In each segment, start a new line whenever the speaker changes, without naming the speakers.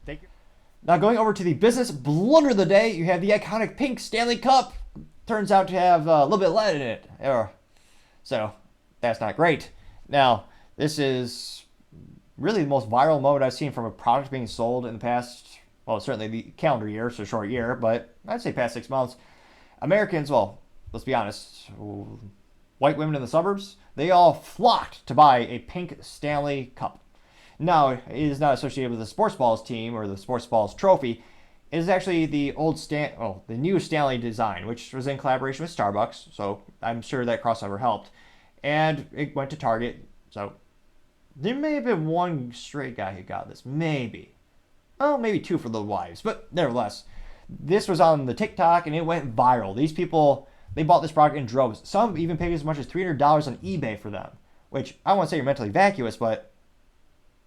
Thank you. Now going over to the business blunder of the day, you have the iconic pink Stanley Cup. Turns out to have a little bit of lead in it. So that's not great. Now, this is really the most viral moment I've seen from a product being sold in the past, well, certainly the calendar year, so short year, but I'd say past 6 months. Americans, well, let's be honest, white women in the suburbs, they all flocked to buy a pink Stanley Cup. Now, it is not associated with the Sports Balls team or the Sports Balls trophy. It is actually the the new Stanley design, which was in collaboration with Starbucks, so I'm sure that crossover helped. And it went to Target, so there may have been one straight guy who got this, maybe. Well, maybe two for the wives, but nevertheless, this was on the TikTok and it went viral. These people, they bought this product in droves. Some even paid as much as $300 on eBay for them, which I won't say you're mentally vacuous, but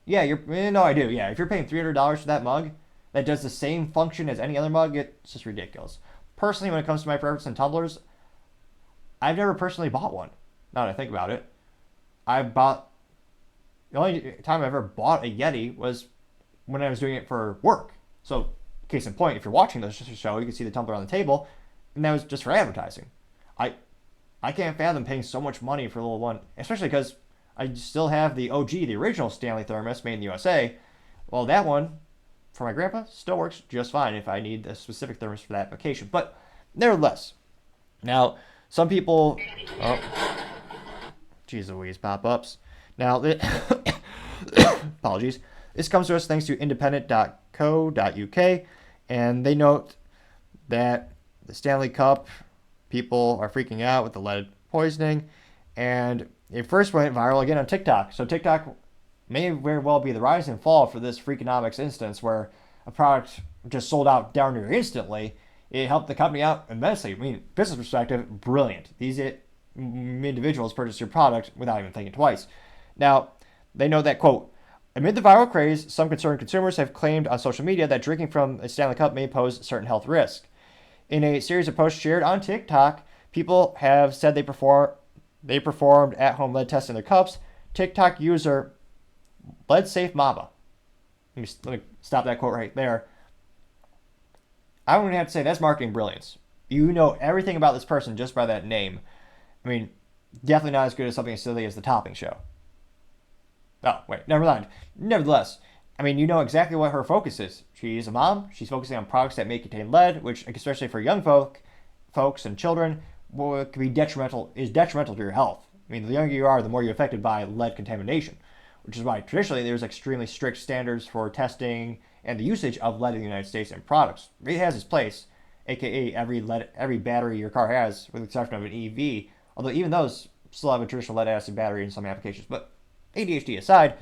yeah, no, I do. Yeah, if you're paying $300 for that mug that does the same function as any other mug, it's just ridiculous. Personally, when it comes to my preference in tumblers, I've never personally bought one. Now that I think about it, the only time I ever bought a Yeti was when I was doing it for work. So, case in point, if you're watching this show, you can see the tumbler on the table, and that was just for advertising. I I can't fathom paying so much money for a little one, especially because I still have the OG, the original Stanley thermos made in the USA. Well, that one, for my grandpa, still works just fine if I need a specific thermos for that application. But nevertheless, now, some people... Oh, geez Louise, pop-ups. Now, apologies. This comes to us thanks to independent.co.uk, and they note that the Stanley Cup people are freaking out with the lead poisoning, and it first went viral again on TikTok. So TikTok may very well be the rise and fall for this Freakonomics instance where a product just sold out down near instantly. It helped the company out immensely. I mean, business perspective, brilliant. These individuals purchased your product without even thinking twice. Now, they know that, quote, amid the viral craze, some concerned consumers have claimed on social media that drinking from a Stanley Cup may pose certain health risks. In a series of posts shared on TikTok, people have said they performed at-home lead tests in their cups. TikTok user Lead Safe Mama. Let me stop that quote right there. I don't even have to say that's marketing brilliance. You know everything about this person just by that name. I mean, definitely not as good as something as silly as the Topping Show. Oh, wait, never mind. Nevertheless, I mean, you know exactly what her focus is. She's a mom. She's focusing on products that may contain lead, which, especially for young folks and children, can be detrimental to your health. I mean, the younger you are, the more you're affected by lead contamination, which is why traditionally there's extremely strict standards for testing and the usage of lead in the United States in products. It has its place, aka every battery your car has, with the exception of an EV. Although even those still have a traditional lead acid battery in some applications. But ADHD aside,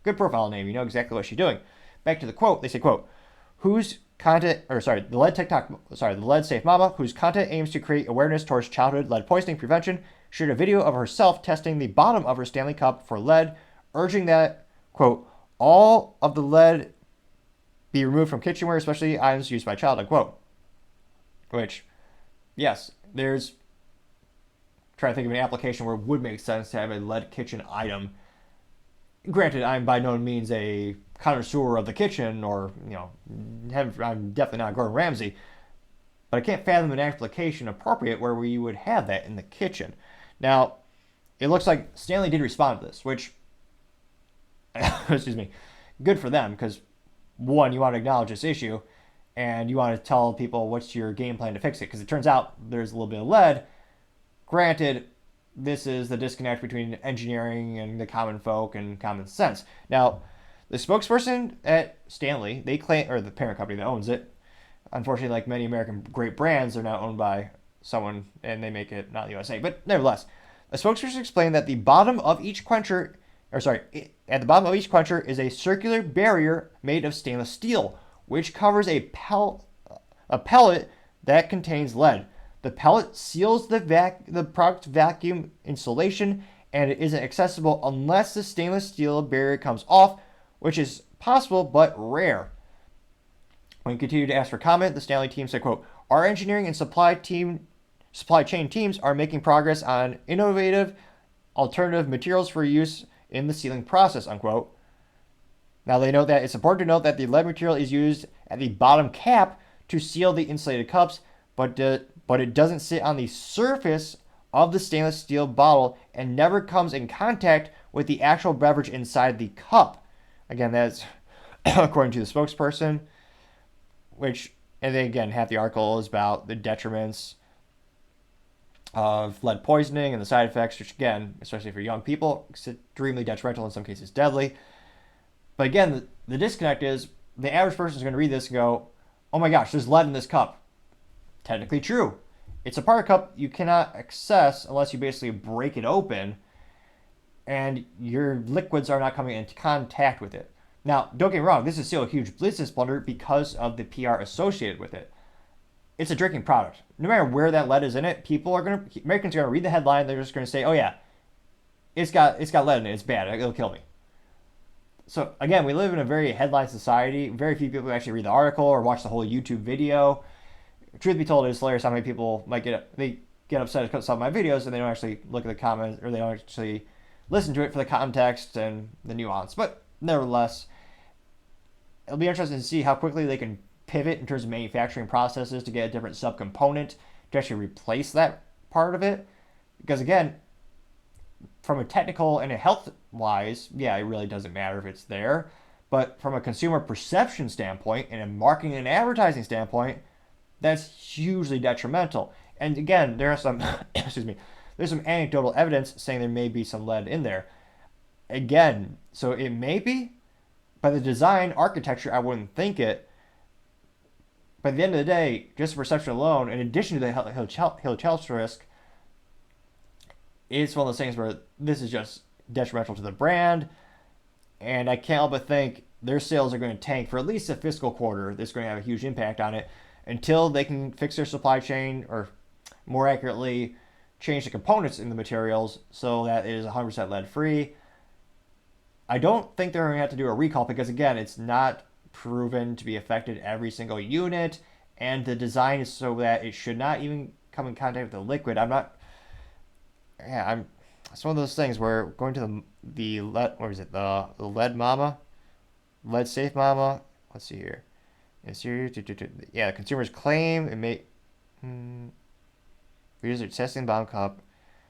good profile name. You know exactly what she's doing. Back to the quote. They say, quote, the lead safe mama, whose content aims to create awareness towards childhood lead poisoning prevention, shared a video of herself testing the bottom of her Stanley Cup for lead, urging that, quote, all of the lead be removed from kitchenware, especially items used by child, unquote. Which, yes, there's, trying to think of an application where it would make sense to have a lead kitchen item. Granted, I'm by no means a connoisseur of the kitchen, or, I'm definitely not Gordon Ramsay, but I can't fathom an application appropriate where you would have that in the kitchen. Now, it looks like Stanley did respond to this, which, excuse me, good for them, because one, you want to acknowledge this issue, and you want to tell people what's your game plan to fix it, because it turns out there's a little bit of lead. Granted, this is the disconnect between engineering and the common folk and common sense. Now, the spokesperson at Stanley, they claim, or the parent company that owns it, unfortunately, like many American great brands, they're now owned by someone, and they make it not the USA. But nevertheless, the spokesperson explained that at the bottom of each quencher is a circular barrier made of stainless steel, which covers a pellet that contains lead. The pellet seals the product vacuum insulation, and it isn't accessible unless the stainless steel barrier comes off, which is possible but rare. When he continued to ask for comment, the Stanley team said, quote, our engineering and supply chain teams are making progress on innovative alternative materials for use in the sealing process, unquote. Now they note that it's important to note that the lead material is used at the bottom cap to seal the insulated cups, but it doesn't sit on the surface of the stainless steel bottle and never comes in contact with the actual beverage inside the cup. Again, that's according to the spokesperson, and then again, half the article is about the detriments of lead poisoning and the side effects, which again, especially for young people, extremely detrimental, in some cases deadly. But again, the disconnect is the average person is going to read this and go, oh my gosh, there's lead in this cup. Technically true. It's a part of cup you cannot access unless you basically break it open and your liquids are not coming into contact with it. Now, don't get me wrong, this is still a huge business blunder because of the PR associated with it. It's a drinking product. No matter where that lead is in it, Americans are going to read the headline, they're just going to say, oh yeah, it's got lead in it, it's bad, it'll kill me. So again, we live in a very headline society. Very few people actually read the article or watch the whole YouTube video. Truth be told, it's hilarious how many people get upset at some of my videos and they don't actually look at the comments or they don't actually listen to it for the context and the nuance. But nevertheless, it'll be interesting to see how quickly they can pivot in terms of manufacturing processes to get a different subcomponent to actually replace that part of it. Because again, from a technical and a health wise, yeah, it really doesn't matter if it's there. But from a consumer perception standpoint and a marketing and advertising standpoint, that's hugely detrimental. And again, there are some, there's some anecdotal evidence saying there may be some lead in there. Again, so it may be, by the design architecture, I wouldn't think it. But at the end of the day, just perception alone, in addition to the health risk, it's one of those things where this is just detrimental to the brand, and I can't help but think their sales are going to tank for at least a fiscal quarter. This is going to have a huge impact on it until they can fix their supply chain, or more accurately, change the components in the materials so that it is 100% lead free. I don't think they're going to have to do a recall because, again, it's not proven to be affected every single unit, and the design is so that it should not even come in contact with the liquid. It's one of those things where going to the lead mama, lead safe mama. Let's see here. Yeah, consumers claim it may. Readers are testing the bottom cup.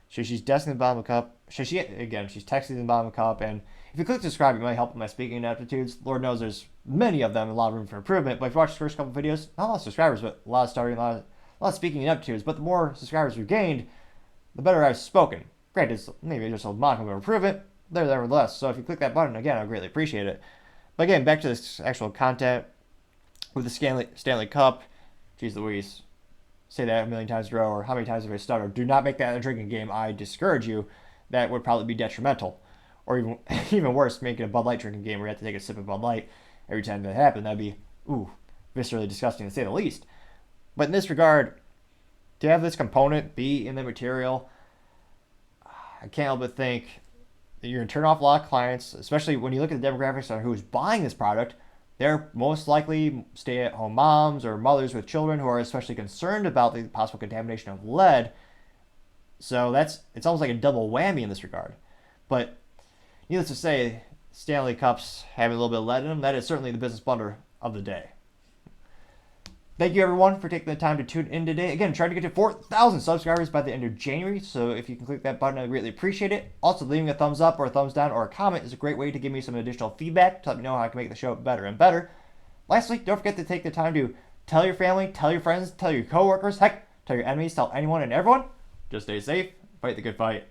So she's testing the bottom cup. She's texting the bottom cup, and if you click subscribe, it might help with my speaking aptitudes. Lord knows there's many of them, a lot of room for improvement. But if you watch the first couple videos, not a lot of subscribers, but a lot of starting, a lot of speaking aptitudes. But the more subscribers we've gained, the better I've spoken. Granted, maybe just a modicum of improvement, there nevertheless. So if you click that button, again, I'd greatly appreciate it. But again, back to this actual content with the Stanley Cup. Jeez Louise. Say that a million times in a row, or how many times have I stuttered? Do not make that a drinking game. I discourage you. That would probably be detrimental. Or even worse, make it a Bud Light drinking game where you have to take a sip of Bud Light every time that happens. That'd be, viscerally disgusting to say the least. But in this regard, to have this component be in the material, I can't help but think that you're going to turn off a lot of clients, especially when you look at the demographics on who's buying this product. They're most likely stay-at-home moms or mothers with children who are especially concerned about the possible contamination of lead. So it's almost like a double whammy in this regard. But needless to say, Stanley Cups having a little bit of lead in them, that is certainly the business blunder of the day. Thank you, everyone, for taking the time to tune in today. Again, trying to get to 4,000 subscribers by the end of January, so if you can click that button, I'd greatly appreciate it. Also, leaving a thumbs up or a thumbs down or a comment is a great way to give me some additional feedback to let me know how I can make the show better and better. Lastly, don't forget to take the time to tell your family, tell your friends, tell your coworkers, heck, tell your enemies, tell anyone and everyone. Just stay safe, fight the good fight.